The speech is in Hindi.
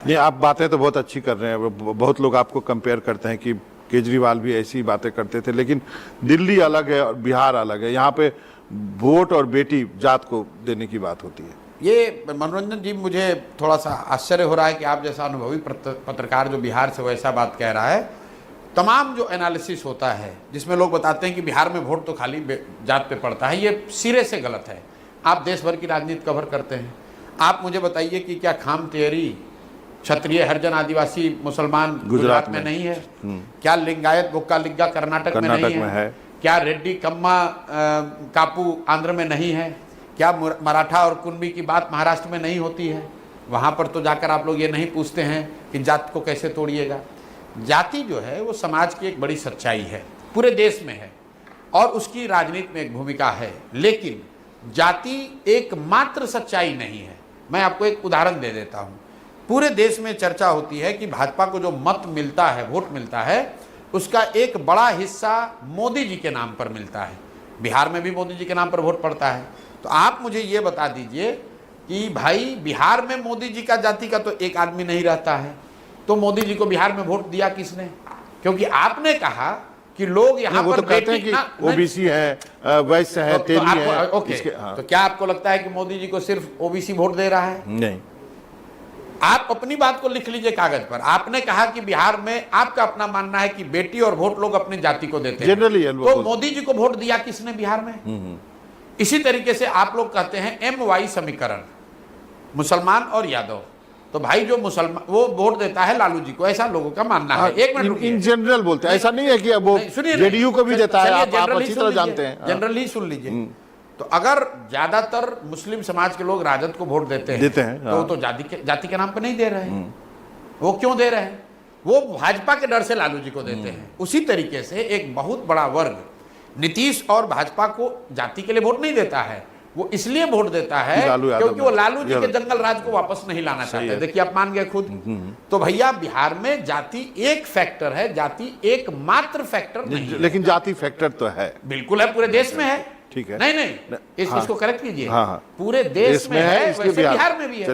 नहीं, आप बातें तो बहुत अच्छी कर रहे हैं। बहुत लोग आपको कंपेयर करते हैं कि केजरीवाल भी ऐसी बातें करते थे, लेकिन दिल्ली अलग है और बिहार अलग है। यहाँ पे वोट और बेटी जात को देने की बात होती है। ये मनोरंजन जी, मुझे थोड़ा सा आश्चर्य हो रहा है कि आप जैसा अनुभवी पत्रकार जो बिहार से वैसा बात कह रहा है। तमाम जो एनालिसिस होता है जिसमें लोग बताते हैं कि बिहार में वोट तो खाली जात पे पड़ता है, ये सिरे से गलत है। आप देश भर की राजनीति कवर करते हैं, आप मुझे बताइए कि क्या खाम तेरी क्षत्रिय हरिजन आदिवासी मुसलमान गुजरात में नहीं है? क्या लिंगायत बुक्का लिग्गा कर्नाटक में नहीं है? क्या रेड्डी कम्मा कापू आंध्र में नहीं है? क्या मराठा और कुणबी की बात महाराष्ट्र में नहीं होती है? वहाँ पर तो जाकर आप लोग ये नहीं पूछते हैं कि जात को कैसे तोड़िएगा। जाति जो है वो समाज की एक बड़ी सच्चाई है, पूरे देश में है और उसकी राजनीति में एक भूमिका है, लेकिन जाति एकमात्र सच्चाई नहीं है। मैं आपको एक उदाहरण दे देता हूँ। पूरे देश में चर्चा होती है कि भाजपा को जो मत मिलता है, वोट मिलता है, उसका एक बड़ा हिस्सा मोदी जी के नाम पर मिलता है। बिहार में भी मोदी जी के नाम पर वोट पड़ता है। तो आप मुझे ये बता दीजिए कि भाई बिहार में मोदी जी का जाति का तो एक आदमी नहीं रहता है, तो मोदी जी को बिहार में वोट दिया किसने? क्योंकि आपने कहा कि लोग यहाँ पर तो कहते हैं कि ओबीसी है, वैश्य है, तेली है। ओके, तो क्या आपको लगता है कि मोदी जी को सिर्फ ओबीसी वोट दे रहा है? नहीं। आप अपनी बात को लिख लीजिए कागज पर। आपने कहा कि बिहार में आपका अपना मानना है कि बेटी और वोट लोग अपनी जाति को देते हैं, जनरली। तो मोदी जी को वोट दिया किसने बिहार में? इसी तरीके से आप लोग कहते हैं MY समीकरण, मुसलमान और यादव, तो भाई जो मुसलमान वो वोट देता है लालू जी को, ऐसा लोगों का मानना है। एक मिनट, इन जनरल बोलते हैं, ऐसा नहीं है कि अब वो जेडीयू को भी देता है। आप अच्छी तरह जानते हैं। जनरली सुन लीजिए। तो अगर ज्यादातर मुस्लिम समाज के लोग राजद को वोट देते हैं तो वो तो जाति के नाम पर नहीं दे रहे हैं। वो क्यों दे रहे हैं? वो भाजपा के डर से लालू जी को देते हैं। उसी तरीके से एक बहुत बड़ा वर्ग नीतीश और भाजपा को जाति के लिए वोट नहीं देता है, वो इसलिए वोट देता है क्योंकि वो लालू जी के जंगल राज को वापस नहीं लाना चाहते। देखिए, आप मान गए खुद। तो भैया, बिहार में जाति एक फैक्टर है, जाति एकमात्र फैक्टर नहीं। लेकिन जाति फैक्टर तो है, बिल्कुल है, पूरे देश में है। ठीक है, नहीं, इसको करेक्ट कीजिए। हाँ, पूरे देश में है, वैसे बिहार में भी है।